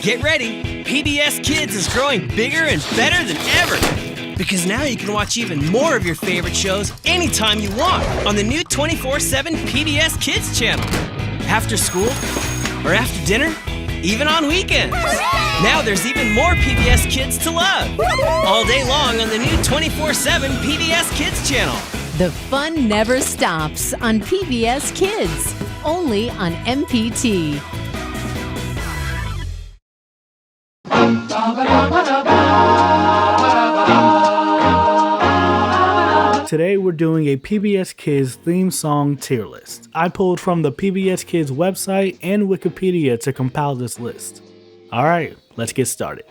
Get ready, PBS Kids is growing bigger and better than ever. Because now you can watch even more of your favorite shows anytime you want on the new 24/7 PBS Kids channel. After school, or after dinner, even on weekends. Now there's even more PBS Kids to love. All day long on the new 24/7 PBS Kids channel. The fun never stops on PBS Kids, only on MPT. Today we're doing a PBS Kids theme song tier list. I pulled from the PBS Kids website and Wikipedia to compile this list. Alright, let's get started.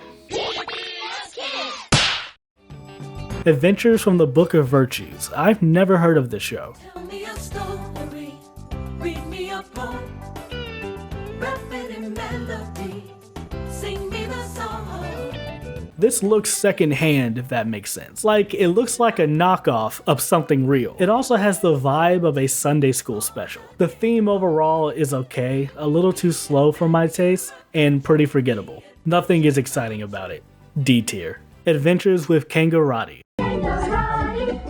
Adventures from the Book of Virtues. I've never heard of this show. Tell me a story, read me a poem, rap it in melody, sing me the song. This looks secondhand, if that makes sense. Like, it looks like a knockoff of something real. It also has the vibe of a Sunday school special. The theme overall is okay, a little too slow for my taste, and pretty forgettable. Nothing is exciting about it. D tier. Adventures with Kangaroo.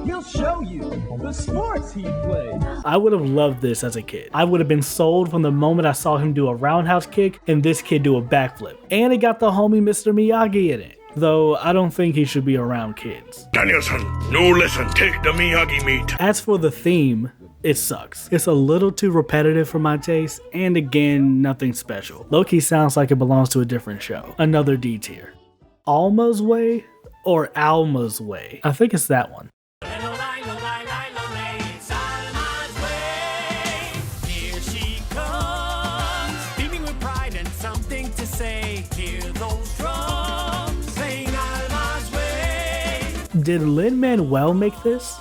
He'll show you the sports he plays. I would have loved this as a kid. I would have been sold from the moment I saw him do a roundhouse kick and this kid do a backflip. And it got the homie Mr. Miyagi in it. Though I don't think he should be around kids. Danielson, no listen, take the Miyagi meat. As for the theme, it sucks. It's a little too repetitive for my taste, and again, nothing special. Loki sounds like it belongs to a different show. Another D tier. Alma's Way or Alma's Way? I think it's that one. Here she comes, beaming with pride and something to say. Hear those drums, playing Alma's Way. Did Lin-Manuel make this?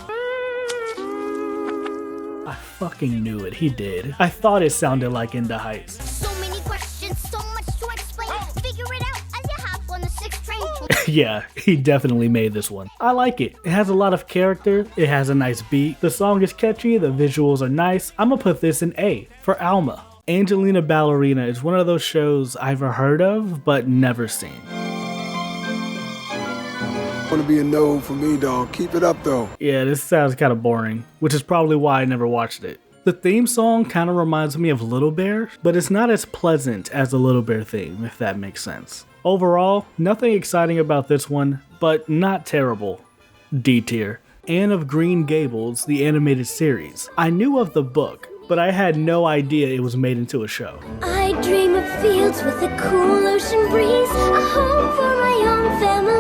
I fucking knew it, he did. I thought it sounded like In the Heights. So many questions, so much to explain. Figure it out as you hop on the 6th train. Yeah, he definitely made this one. I like it. It has a lot of character, it has a nice beat, the song is catchy, the visuals are nice. I'm gonna put this in A for Alma. Angelina Ballerina is one of those shows I've heard of, but never seen. Gonna be a no for me, dog. Keep it up, though. Yeah, this sounds kind of boring, which is probably why I never watched it. The theme song kind of reminds me of Little Bear, but it's not as pleasant as the Little Bear theme, if that makes sense. Overall, nothing exciting about this one, but not terrible. D tier. Anne of Green Gables, the animated series. I knew of the book, but I had no idea it was made into a show. I dream of fields with a cool ocean breeze, a home for my own family.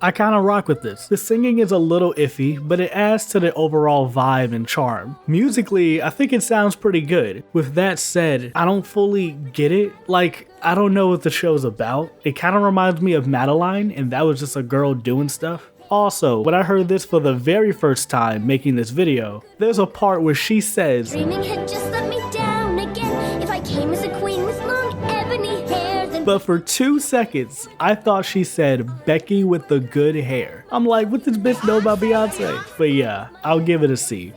I kinda rock with this. The singing is a little iffy, but it adds to the overall vibe and charm. Musically, I think it sounds pretty good. With that said, I don't fully get it. Like, I don't know what the show's about. It kinda reminds me of Madeline, and that was just a girl doing stuff. Also, when I heard this for the very first time making this video, there's a part where she says, Dreaming had just let me down again. If I came as a queen with long ebony hair, then but for 2 seconds, I thought she said Becky with the good hair. I'm like, what does bitch know about Beyonce? But yeah, I'll give it a C.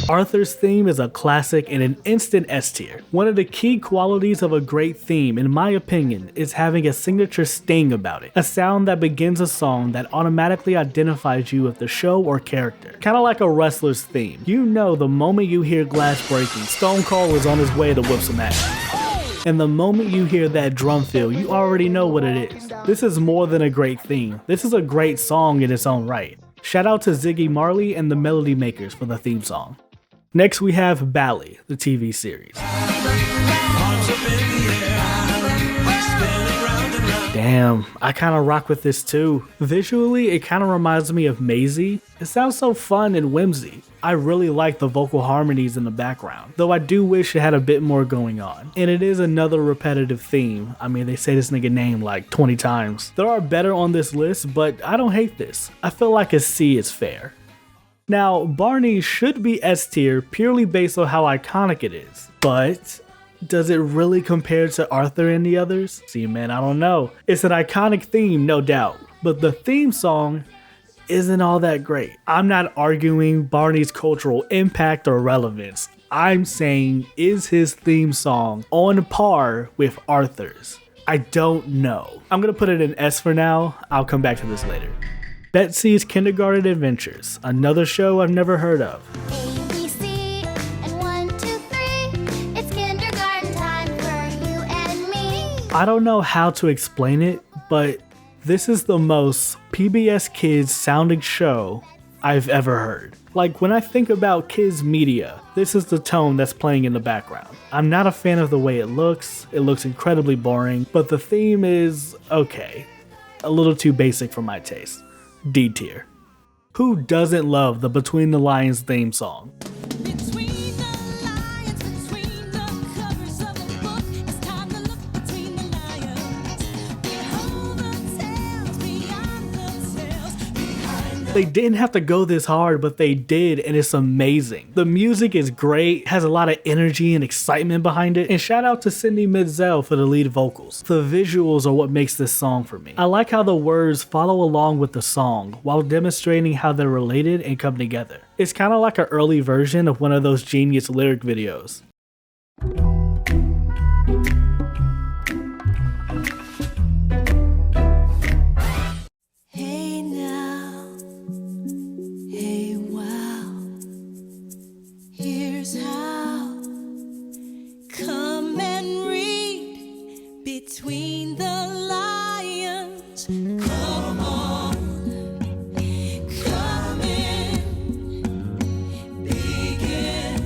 Arthur's theme is a classic and an instant S tier. One of the key qualities of a great theme, in my opinion, is having a signature sting about it. A sound that begins a song that automatically identifies you with the show or character. Kinda like a wrestler's theme. You know the moment you hear glass breaking, Stone Cold is on his way to whip some ass. And the moment you hear that drum fill, you already know what it is. This is more than a great theme. This is a great song in its own right. Shout out to Ziggy Marley and the Melody Makers for the theme song. Next we have Bally, the TV series. Damn, I kinda rock with this too. Visually, it kinda reminds me of Maisie. It sounds so fun and whimsy. I really like the vocal harmonies in the background, though I do wish it had a bit more going on. And it is another repetitive theme. I mean, they say this nigga name like 20 times. There are better on this list, but I don't hate this. I feel like a C is fair. Now, Barney should be S tier purely based on how iconic it is, but does it really compare to Arthur and the others? See, man, I don't know. It's an iconic theme, no doubt, but the theme song isn't all that great. I'm not arguing Barney's cultural impact or relevance. I'm saying, is his theme song on par with Arthur's? I don't know. I'm gonna put it in S for now. I'll come back to this later. Betsy's Kindergarten Adventures, another show I've never heard of. ABC and 1, 2, 3. It's kindergarten time for you and me. I don't know how to explain it, but this is the most PBS Kids sounding show I've ever heard. Like, when I think about kids media, this is the tone that's playing in the background. I'm not a fan of the way it looks incredibly boring, but the theme is okay. A little too basic for my taste. D tier. Who doesn't love the Between the Lions theme song? Between the lines, between the covers of the book, it's time to look between the lions. Behold the tales, beyond the tales, behind the... They didn't have to go this hard, but they did, and it's amazing. The music is great, has a lot of energy and excitement behind it, and shout out to Cindy Mizell for the lead vocals. The visuals are what makes this song for me. I like how the words follow along with the song, while demonstrating how they're related and come together. It's kind of like an early version of one of those Genius lyric videos. Hey now, hey wow, here's how. Come and read between the lions. Come on, come in, begin.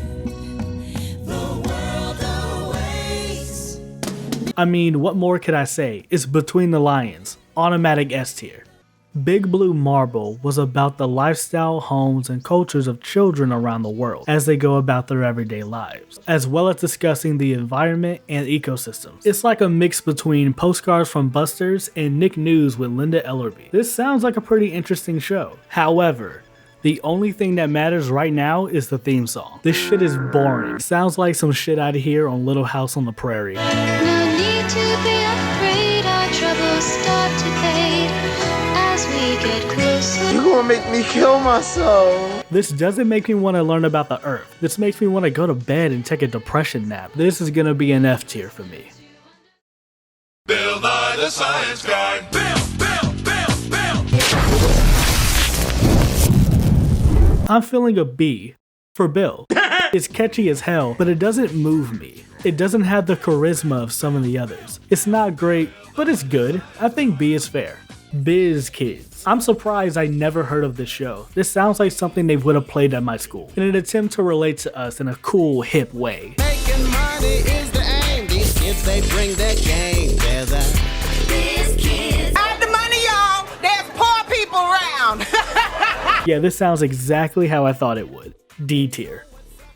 The world awaits. I mean, what more could I say? It's Between the Lions, automatic S tier. Big Blue Marble was about the lifestyle, homes, and cultures of children around the world as they go about their everyday lives, as well as discussing the environment and ecosystems. It's like a mix between Postcards from Buster's and Nick News with Linda Ellerby. This sounds like a pretty interesting show. However, the only thing that matters right now is the theme song. This shit is boring. Sounds like some shit out of here on Little House on the Prairie. No need to be afraid, our troubles start to fade as we get closer. You gonna make me kill myself. This doesn't make me want to learn about the earth. This makes me want to go to bed and take a depression nap. This is gonna be an F tier for me. Bill Nye the Science Guy. Bill. I'm feeling a B for Bill. It's catchy as hell, but it doesn't move me. It doesn't have the charisma of some of the others. It's not great, but it's good. I think B is fair. Biz Kids. I'm surprised I never heard of this show. This sounds like something they would have played at my school in an attempt to relate to us in a cool, hip way. Making money is the aim. These kids, they bring their game. There's a Biz Kids. add the money, y'all. There's poor people around. Yeah, this sounds exactly how I thought it would. D tier.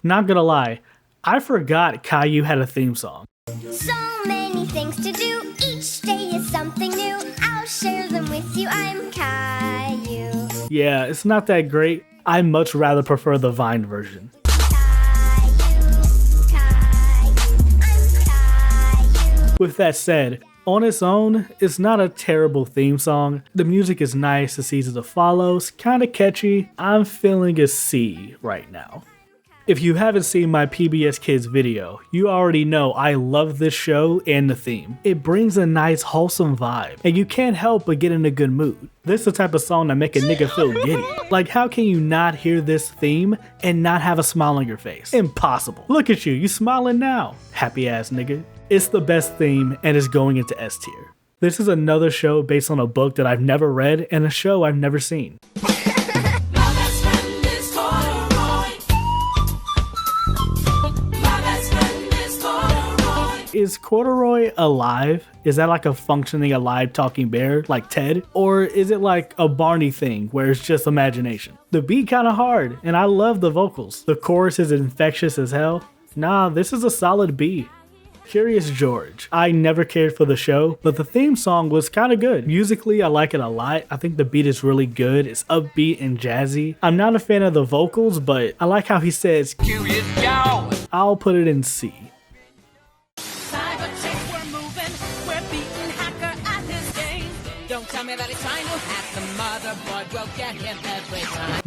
Not gonna lie, I forgot Caillou had a theme song. So many things to do. Each day is something new. I'll share them with you. I'm Caillou. Yeah, it's not that great. I much rather prefer the Vine version. Caillou, I'm Caillou. With that said, on its own, it's not a terrible theme song. The music is nice, it's easy to follow, it's kinda catchy. I'm feeling a C right now. If you haven't seen my PBS Kids video, you already know I love this show and the theme. It brings a nice wholesome vibe, and you can't help but get in a good mood. This is the type of song that make a nigga feel giddy. Like, how can you not hear this theme and not have a smile on your face? Impossible. Look at you smiling now. Happy ass nigga. It's the best theme and is going into S tier. This is another show based on a book that I've never read and a show I've never seen. Is Corduroy alive? Is that like a functioning alive talking bear like Ted? Or is it like a Barney thing where it's just imagination? The beat kinda hard and I love the vocals. The chorus is infectious as hell. Nah, this is a solid B. Curious George. I never cared for the show, but the theme song was kinda good. Musically, I like it a lot. I think the beat is really good. It's upbeat and jazzy. I'm not a fan of the vocals, but I like how he says, Curious y'all. I'll put it in C.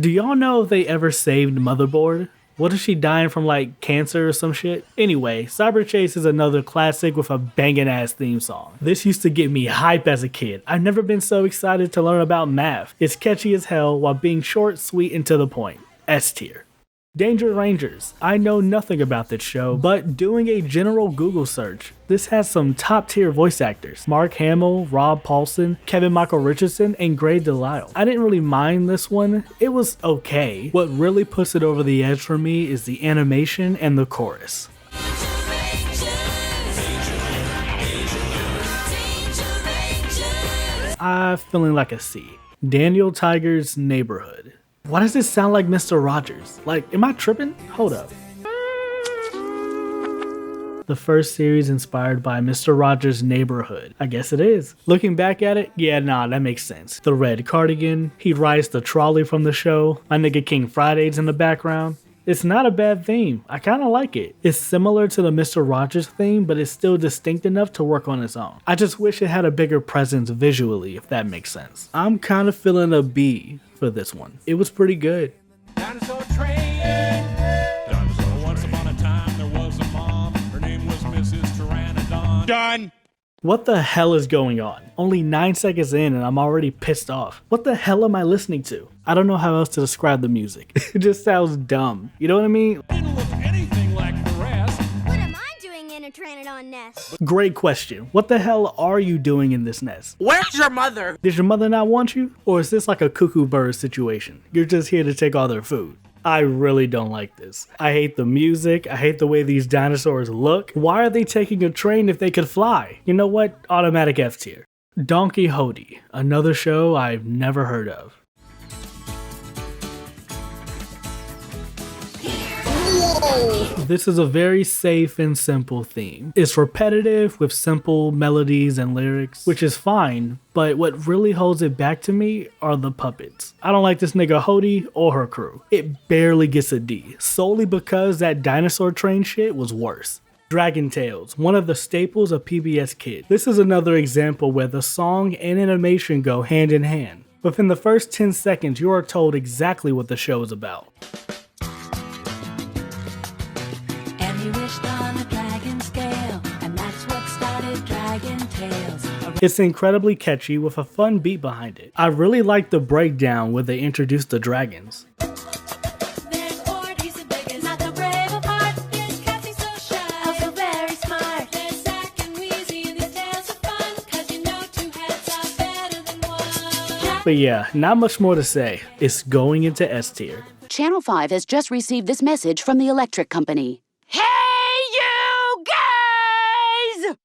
Do y'all know if they ever saved Motherboard? What is she dying from, like, cancer or some shit? Anyway, Cyber Chase is another classic with a banging ass theme song. This used to get me hype as a kid. I've never been so excited to learn about math. It's catchy as hell while being short, sweet, and to the point. S tier. Danger Rangers. I know nothing about this show, but doing a general Google search, this has some top tier voice actors. Mark Hamill, Rob Paulson, Kevin Michael Richardson, and Gray Delisle. I didn't really mind this one. It was okay. What really puts it over the edge for me is the animation and the chorus. I'm feeling like a C. Daniel Tiger's Neighborhood. Why does this sound like Mr. Rogers? Like, am I tripping? Hold up. The first series inspired by Mr. Rogers' Neighborhood. I guess it is. Looking back at it, yeah, nah, that makes sense. The red cardigan, he rides the trolley from the show, my nigga King Friday's in the background. It's not a bad theme. I kinda like it. It's similar to the Mr. Rogers theme, but it's still distinct enough to work on its own. I just wish it had a bigger presence visually, if that makes sense. I'm kinda feeling a B for this one. It was pretty good. Dinosaur train. Dinosaur. Once upon a time there was a mom. Her name was Mrs. Pteranodon. Done. What the hell is going on? Only 9 seconds in and I'm already pissed off. What the hell am I listening to? I don't know how else to describe the music. It just sounds dumb. You know what I mean? Didn't look anything like the rest. What am I doing in a Pteranodon nest? Great question. What the hell are you doing in this nest? Where's your mother? Did your mother not want you? Or is this like a cuckoo bird situation? You're just here to take all their food. I really don't like this. I hate the music. I hate the way these dinosaurs look. Why are they taking a train if they could fly? You know what? Automatic F tier. Don Quixote, another show I've never heard of. This is a very safe and simple theme. It's repetitive with simple melodies and lyrics, which is fine, but what really holds it back to me are the puppets. I don't like this nigga Hody or her crew. It barely gets a D, solely because that dinosaur train shit was worse. Dragon Tales, one of the staples of PBS Kids. This is another example where the song and animation go hand in hand. Within the first 10 seconds, you are told exactly what the show is about. It's incredibly catchy with a fun beat behind it. I really like the breakdown where they introduce the dragons. But yeah, not much more to say. It's going into S tier. Channel 5 has just received this message from the electric company. Hey, you guys!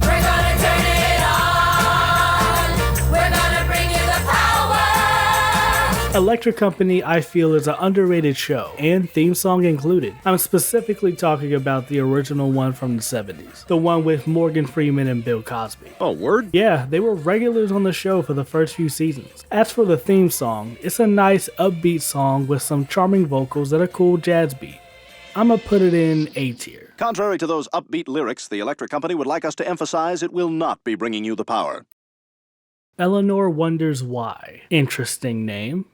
We're gonna turn it on. We're gonna bring you the power. Electric Company, I feel, is an underrated show, and theme song included. I'm specifically talking about the original one from the 70s, the one with Morgan Freeman and Bill Cosby. Oh, word? Yeah, they were regulars on the show for the first few seasons. As for the theme song, it's a nice upbeat song with some charming vocals and a cool jazz beat. I'ma put it in A tier. Contrary to those upbeat lyrics, the electric company would like us to emphasize it will not be bringing you the power. Eleanor Wonders Why. Interesting name.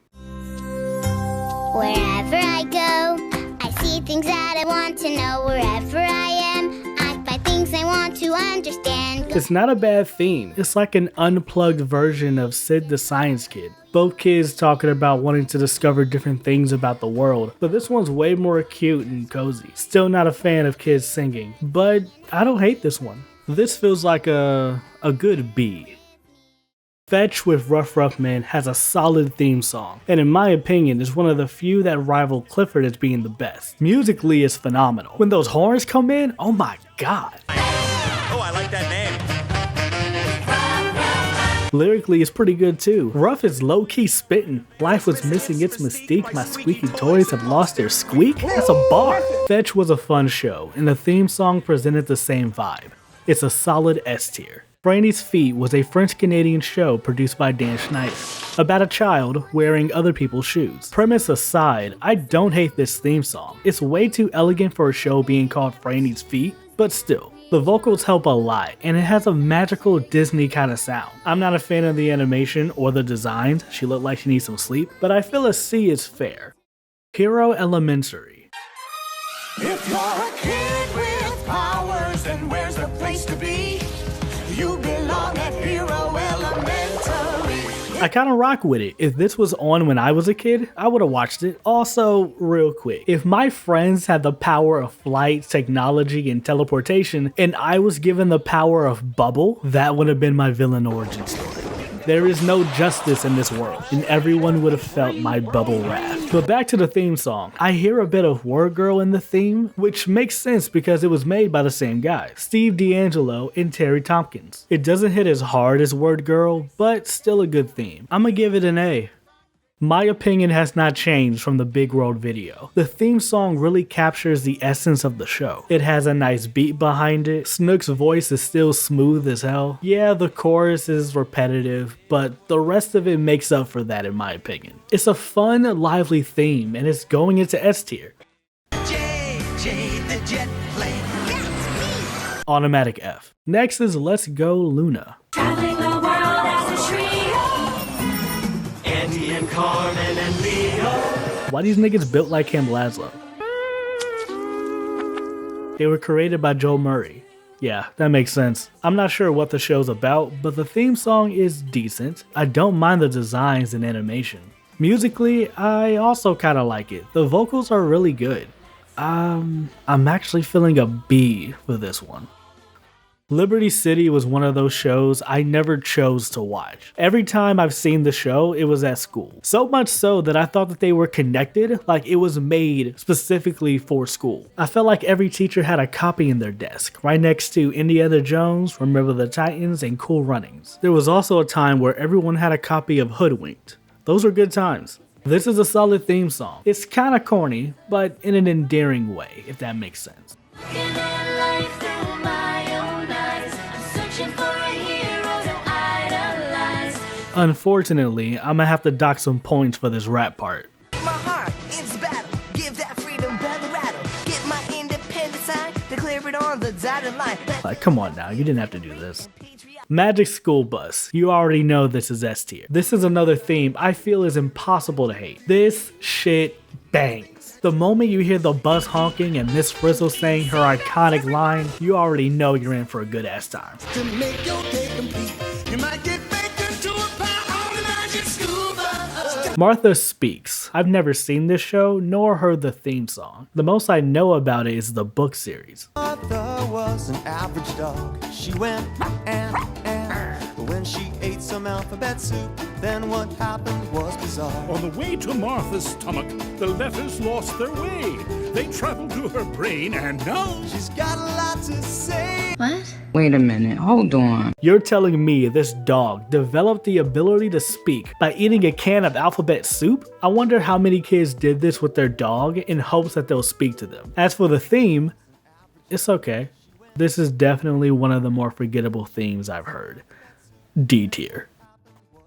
Wherever I go, I see things that I want to know. Wherever I am, I find things I want to understand. It's not a bad theme. It's like an unplugged version of Sid the Science Kid. Both kids talking about wanting to discover different things about the world, but this one's way more cute and cozy. Still not a fan of kids singing, but I don't hate this one. This feels like a good B. Fetch with Rough Men has a solid theme song, and in my opinion is one of the few that rival Clifford as being the best. Musically, it's phenomenal. When those horns come in, oh my god. Oh, I like that name. Lyrically, it's pretty good too. Ruff is low-key spitting. Life was missing its mystique, my squeaky toys have lost their squeak? That's a bar. Fetch was a fun show, and the theme song presented the same vibe. It's a solid S tier. Franny's Feet was a French-Canadian show produced by Dan Schneider, about a child wearing other people's shoes. Premise aside, I don't hate this theme song. It's way too elegant for a show being called Franny's Feet, but still. The vocals help a lot, and it has a magical Disney kind of sound. I'm not a fan of the animation or the designs, she looked like she needs some sleep, but I feel a C is fair. Hero Elementary. If you're a kid with powers, then where's the place to be? You belong at Hero Elementary. I kinda rock with it. If this was on when I was a kid, I would've watched it. Also, real quick, if my friends had the power of flight, technology, and teleportation, and I was given the power of bubble, that would have been my villain origin story. There is no justice in this world, and everyone would have felt my bubble wrath. But back to the theme song. I hear a bit of Word Girl in the theme, which makes sense because it was made by the same guy, Steve D'Angelo and Terry Tompkins. It doesn't hit as hard as Word Girl, but still a good theme. I'ma give it an A. My opinion has not changed from the Big World video. The theme song really captures the essence of the show. It has a nice beat behind it. Snook's voice is still smooth as hell. Yeah, the chorus is repetitive, but the rest of it makes up for that in my opinion. It's a fun, lively theme, and it's going into S tier. Automatic F. Next is Let's Go Luna. Traveling the world as a trio. Andy and Carmen and Leo. Why these niggas built like Cam Laszlo? They were created by Joel Murray. Yeah, that makes sense. I'm not sure what the show's about, but the theme song is decent. I don't mind the designs and animation. Musically, I also kinda like it. The vocals are really good. I'm actually feeling a B for this one. Liberty City was one of those shows I never chose to watch. Every time I've seen the show, it was at school. So much so that I thought that they were connected, like it was made specifically for school. I felt like every teacher had a copy in their desk, right next to Indiana Jones, Remember the Titans, and Cool Runnings. There was also a time where everyone had a copy of Hoodwinked. Those were good times. This is a solid theme song. It's kinda corny, but in an endearing way, if that makes sense. Looking at life through my own eyes. I'm searching for a hero to idolize. Unfortunately, I'm gonna have to dock some points for this rap part. My heart is battle. Give that freedom belly rattle. Get my independent sign. Declare it on the dotted line. Like, come on now, you didn't have to do this. Magic School Bus. You already know this is S tier. This is another theme I feel is impossible to hate. This shit bangs. The moment you hear the bus honking and Miss Frizzle saying her iconic line, you already know you're in for a good ass time. To make your day complete, you might get baked into a pie on the Magic School Bus. Martha Speaks. I've never seen this show nor heard the theme song. The most I know about it is the book series. Martha was an average dog. She went and but when she ate some alphabet soup, then what happened was bizarre. On the way to Martha's stomach, the letters lost their way. They traveled to her brain, and now she's got a lot to say. What? Wait a minute, hold on. You're telling me this dog developed the ability to speak by eating a can of alphabet soup? I wonder how many kids did this with their dog in hopes that they'll speak to them. As for the theme, it's okay. This is definitely one of the more forgettable themes I've heard. D tier.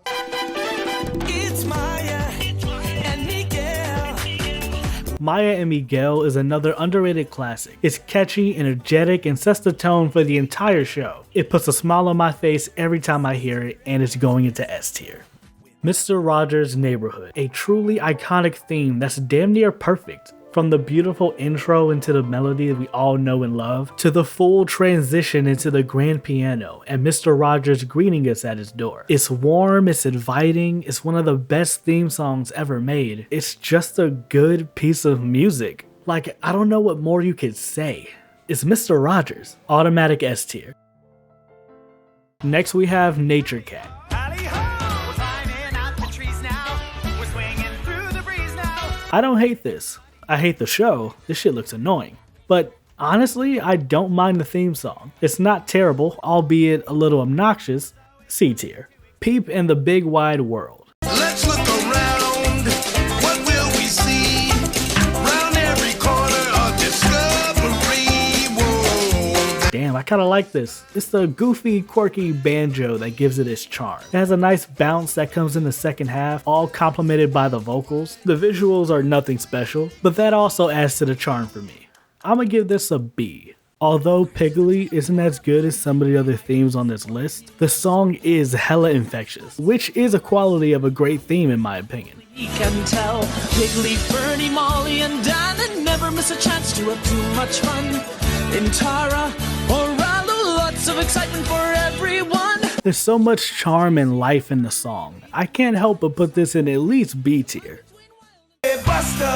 It's Maya and Miguel. Maya and Miguel is another underrated classic. It's catchy, energetic, and sets the tone for the entire show. It puts a smile on my face every time I hear it, and it's going into S tier. Mr. Rogers' Neighborhood, a truly iconic theme that's damn near perfect. From the beautiful intro into the melody that we all know and love, to the full transition into the grand piano and Mr. Rogers greeting us at his door. It's warm, it's inviting, it's one of the best theme songs ever made. It's just a good piece of music. Like, I don't know what more you could say. It's Mr. Rogers. Automatic S tier. Next we have Nature Cat. I don't hate this. I hate the show, this shit looks annoying. But honestly, I don't mind the theme song. It's not terrible, albeit a little obnoxious. C tier. Peep in the Big Wide World. Let's look around. What will we see? Round every corner a discovery world. Damn, I kinda like this. It's the goofy, quirky banjo that gives it its charm. It has a nice bounce that comes in the second half, all complemented by the vocals. The visuals are nothing special, but that also adds to the charm for me. I'ma give this a B. Although Piggly isn't as good as some of the other themes on this list, the song is hella infectious, which is a quality of a great theme in my opinion. He can tell Piggly, Fernie, Molly, and Dan never miss a chance to have too much fun. In Tara or Ralu, lots of excitement for everyone. There's so much charm and life in the song. I can't help but put this in at least B tier. Hey Buster,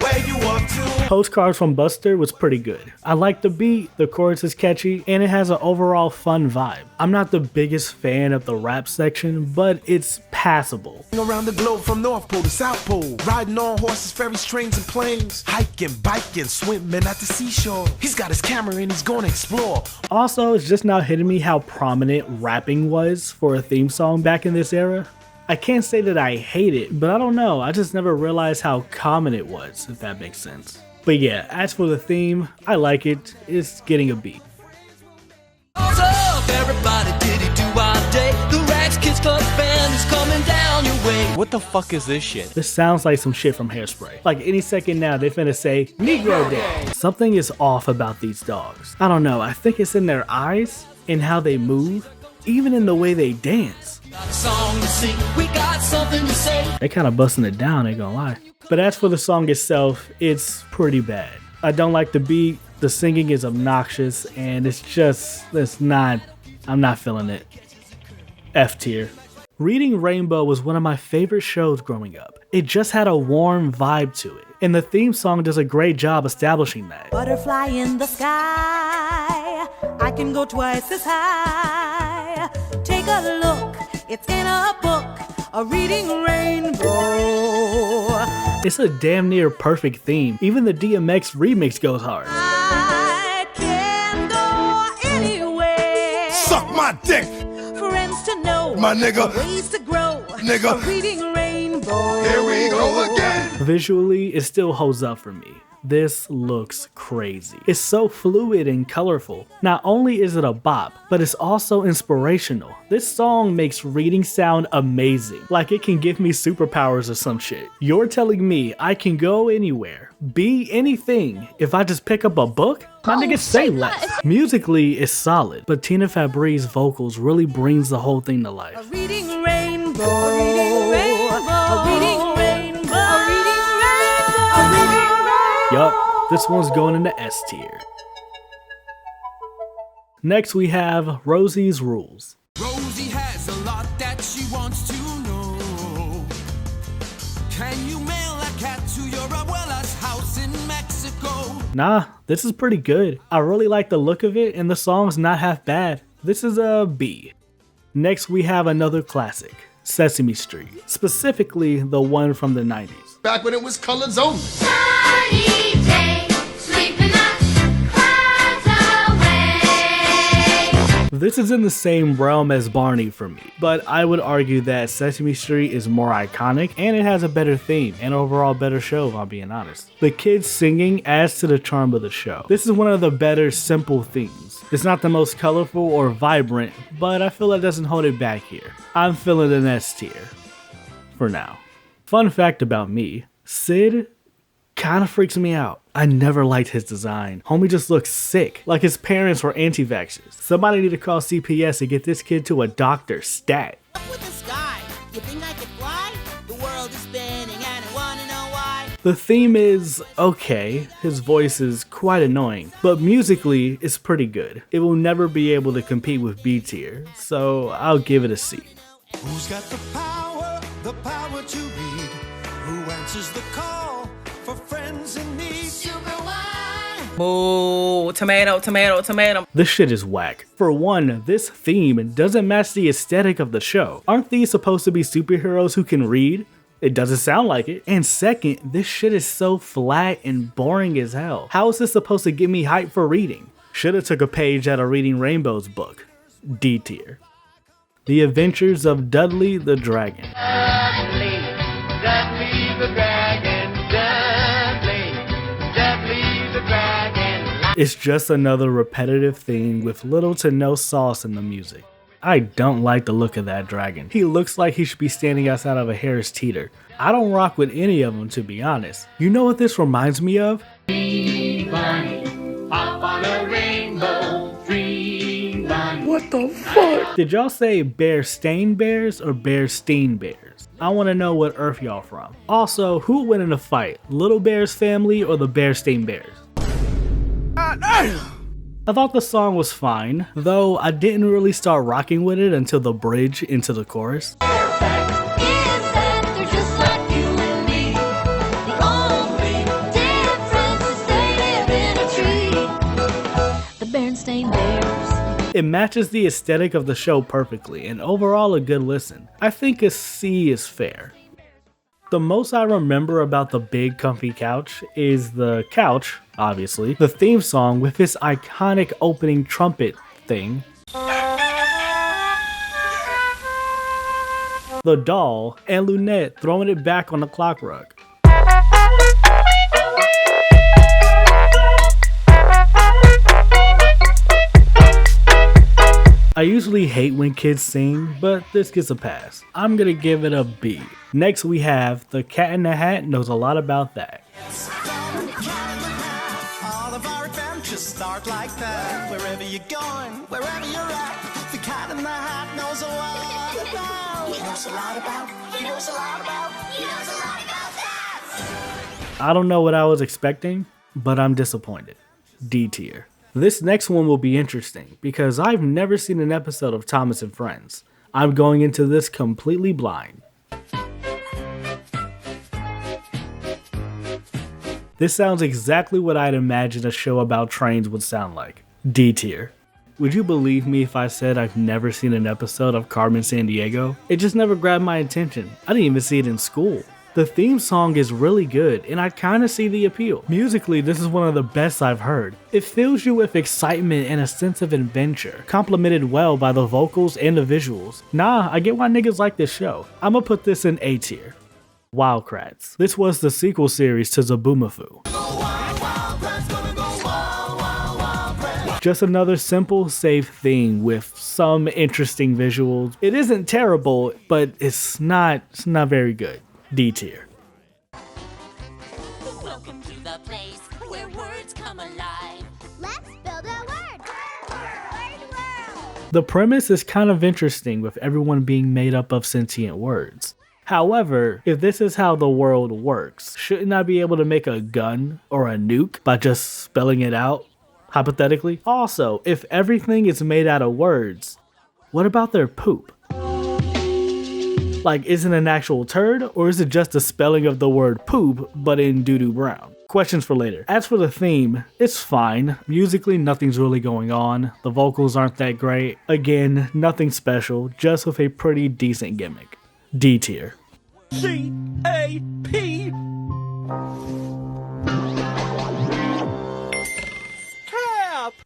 where you up to? Postcards from Buster was pretty good. I like the beat, the chorus is catchy, and it has an overall fun vibe. I'm not the biggest fan of the rap section, but it's passable. Around the globe from North Pole to South Pole, riding on horses, ferries, trains, and planes, hiking, biking, swimming at the seashore. He's got his camera and he's gonna explore. Also, it's just now hitting me how prominent rapping was for a theme song back in this era. I can't say that I hate it, but I don't know, I just never realized how common it was, if that makes sense. But yeah, as for the theme, I like it, it's getting a B. What's up, everybody? Diddy do all day. The Rags Kids Club band is coming down your way. What the fuck is this shit? This sounds like some shit from Hairspray. Like any second now, they finna say, Negro Day. Something is off about these dogs. I don't know, I think it's in their eyes, in how they move, even in the way they dance. Got a song to sing, we got something to say. They kinda busting it down, ain't gonna lie. But as for the song itself, it's pretty bad. I don't like the beat, the singing is obnoxious, and I'm not feeling it. F tier. Reading Rainbow was one of my favorite shows growing up. It just had a warm vibe to it, and the theme song does a great job establishing that. Butterfly in the sky, I can go twice as high. Take a look, it's in a book, a reading rainbow. It's a damn near perfect theme. Even the DMX remix goes hard. I can go anywhere. Suck my dick, Friends to know, my nigga. ways to grow, Nigga. a reading rainbow. Here we go again. Visually, it still holds up for me. This looks crazy. It's so fluid and colorful. Not only is it a bop, but it's also inspirational. This song makes reading sound amazing, like it can give me superpowers or some shit. You're telling me I can go anywhere, be anything, if I just pick up a book? My niggas say less. Musically, it's solid, but Tina Fabre's vocals really brings the whole thing to life. A reading rainbow. A reading rainbow. A reading rainbow. A reading rainbow. A reading rainbow. Yup, this one's going into S tier. Next we have Rosie's Rules. Rosie has a lot that she wants to know. Can you mail a cat to your abuela's house in Mexico? Nah, this is pretty good. I really like the look of it and the song's not half bad. This is a B. Next we have another classic, Sesame Street, specifically the one from the 90s. Back when it was colors only. This is in the same realm as Barney for me, but I would argue that Sesame Street is more iconic and it has a better theme and overall better show, if I'm being honest. The kids singing adds to the charm of the show. This is one of the better simple themes. It's not the most colorful or vibrant, but I feel it doesn't hold it back here. I'm feeling an S tier for now. Fun fact about me, Sid kinda freaks me out. I never liked his design. Homie just looks sick, like his parents were anti-vaxxers. Somebody need to call CPS and get this kid to a doctor stat. Up with the sky. You think I could fly? The world is spinning and I wanna know why. The theme is okay, his voice is quite annoying, but musically it's pretty good. It will never be able to compete with B tier, so I'll give it a C. Who's got the power to read? Who answers the call for friends in need? Boo, tomato, tomato, tomato. This shit is whack. For one, this theme doesn't match the aesthetic of the show. Aren't these supposed to be superheroes who can read? It doesn't sound like it. And second, this shit is so flat and boring as hell. How is this supposed to get me hyped for reading? Shoulda took a page out of Reading Rainbow's book. D tier. The Adventures of Dudley the Dragon. Dudley the dragon, Dudley the dragon. It's just another repetitive thing with little to no sauce in the music. I don't like the look of that dragon. He looks like he should be standing outside of a Harris Teeter. I don't rock with any of them, to be honest. You know what this reminds me of? Hop on a What the fuck? Did y'all say Bear-Stain Bears or Bear-Steen Bears? I want to know what Earth y'all from. Also, who would win in a fight? Little Bear's family or the Bear-Stain Bears? I thought the song was fine, though I didn't really start rocking with it until the bridge into the chorus. It matches the aesthetic of the show perfectly, and overall a good listen. I think a C is fair. The most I remember about the big comfy couch is the couch, obviously, the theme song with this iconic opening trumpet thing, the doll, and Lunette throwing it back on the clock rug. I usually hate when kids sing, but this gets a pass. I'm gonna give it a B. Next we have The Cat in the Hat knows a lot about that. All of our adventures start like that. Wherever you're going, wherever you're at, the cat in the hat knows a lot about. He knows a lot about. He knows a lot about. He knows a lot about that. I don't know what I was expecting, but I'm disappointed. D tier. This next one will be interesting because I've never seen an episode of Thomas and Friends. I'm going into this completely blind. This sounds exactly what I'd imagine a show about trains would sound like. D tier. Would you believe me if I said I've never seen an episode of Carmen Sandiego? It just never grabbed my attention. I didn't even see it in school. The theme song is really good, and I kinda see the appeal. Musically, this is one of the best I've heard. It fills you with excitement and a sense of adventure, complemented well by the vocals and the visuals. Nah, I get why niggas like this show. I'ma put this in A tier. Wildcrats. This was the sequel series to Zaboomafoo. Just another simple, safe thing with some interesting visuals. It isn't terrible, but it's not very good. D tier. Welcome to the place where words come alive. Let's build a word. Word world. The premise is kind of interesting with everyone being made up of sentient words. However, if this is how the world works, shouldn't I be able to make a gun or a nuke by just spelling it out, hypothetically? Also, if everything is made out of words, what about their poop? Like, is it an actual turd, or is it just a spelling of the word poop, but in doo-doo brown? Questions for later. As for the theme, it's fine. Musically, nothing's really going on. The vocals aren't that great. Again, nothing special, just with a pretty decent gimmick. D tier. C-A-P.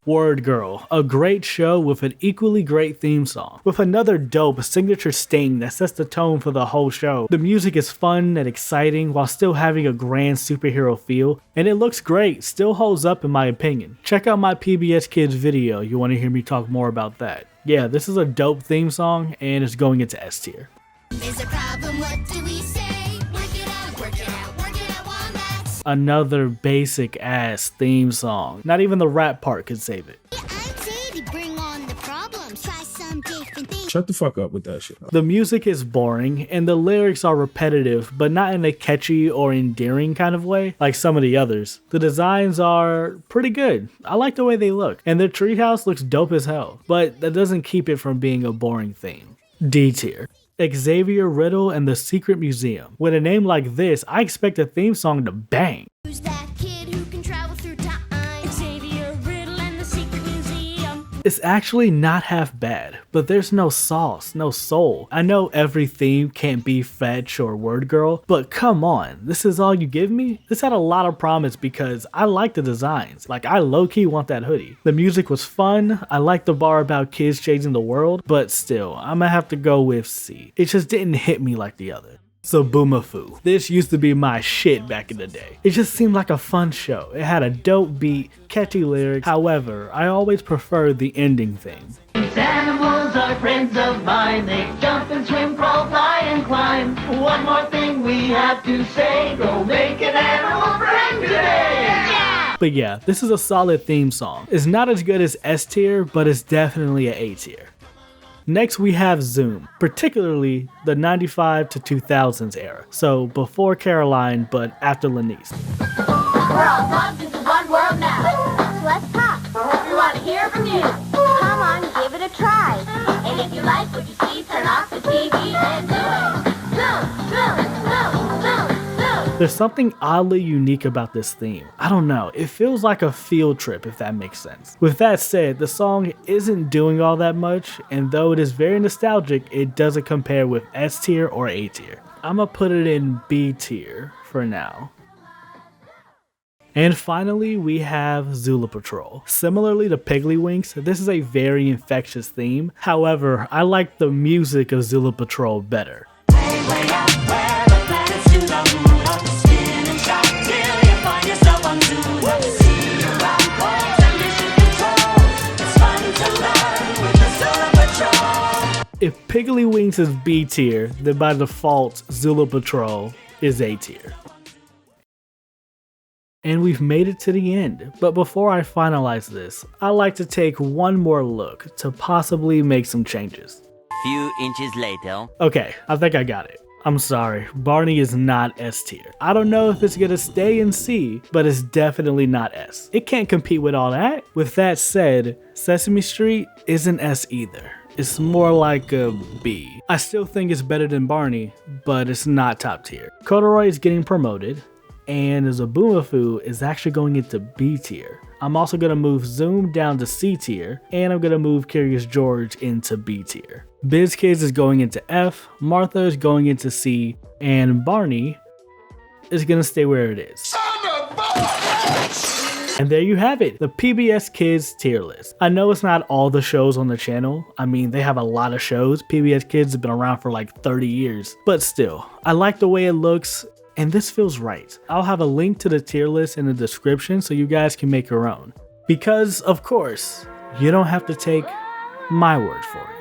Word Girl, a great show with an equally great theme song, with another dope signature sting that sets the tone for the whole show. The music is fun and exciting while still having a grand superhero feel, and it looks great, still holds up in my opinion. Check out my PBS Kids video, you want to hear me talk more about that. Yeah, this is a dope theme song, and it's going into S tier. There's a problem, what do we say? Work it out, work it out, work it out, wombats. Another basic ass theme song. Not even the rap part could save it. I'd say to bring on the problems. Try some different things. Shut the fuck up with that shit. The music is boring, and the lyrics are repetitive, but not in a catchy or endearing kind of way, like some of the others. The designs are pretty good. I like the way they look, and the treehouse looks dope as hell, but that doesn't keep it from being a boring theme. D tier. Xavier Riddle and the Secret Museum. With a name like this, I expect a theme song to bang. Who's that kid who can travel through time? Xavier Riddle and the Secret Museum. It's actually not half bad, but there's no sauce, no soul. I know every theme can't be Fetch or Word Girl, but come on, this is all you give me? This had a lot of promise because I like the designs. Like, I low-key want that hoodie. The music was fun, I like the bar about kids changing the world, but still, I'm gonna have to go with C. It just didn't hit me like the other. Zaboomafoo. This used to be my shit back in the day. It just seemed like a fun show. It had a dope beat, catchy lyrics. However, I always preferred the ending theme. These animals are friends of mine. They jump and swim, crawl, fly, and climb. One more thing we have to say. Go make an animal friend today. Yeah! But yeah, this is a solid theme song. It's not as good as S tier, but it's definitely an A tier. Next we have Zoom, particularly the 95 to 2000s era. So before Caroline, but after Lenise. We're all plugged into one world now. So let's talk. We want to hear from you. Come on, give it a try. And if you like what you see, turn off the TV and do it. Zoom, zoom, zoom, zoom, zoom. There's something oddly unique about this theme. I don't know, it feels like a field trip if that makes sense. With that said, the song isn't doing all that much, and though it is very nostalgic, it doesn't compare with S tier or A tier. I'ma put it in B tier for now. And finally, we have Zulu Patrol. Similarly to Piggly this is a very infectious theme. However, I like the music of Zulu Patrol better. If Piggly is B tier, then by default, Zulu Patrol is A tier. And we've made it to the end, but before I finalize this, I like to take one more look to possibly make some changes. Few inches later. Okay, I think I got it. I'm sorry, Barney is not S tier. I don't know if it's gonna stay in C, but it's definitely not S. It can't compete with all that. With that said, Sesame Street isn't S either. It's more like a B. I still think it's better than Barney, but it's not top tier. Corduroy is getting promoted, and Zaboomafoo is actually going into B tier. I'm also gonna move Zoom down to C tier, and I'm gonna move Curious George into B tier. Biz Kids is going into F, Martha is going into C, and Barney is gonna stay where it is. And there you have it, the PBS Kids tier list. I know it's not all the shows on the channel. I mean, they have a lot of shows. PBS Kids have been around for like 30 years. But still, I like the way it looks, and this feels right. I'll have a link to the tier list in the description so you guys can make your own. Because, of course, you don't have to take my word for it.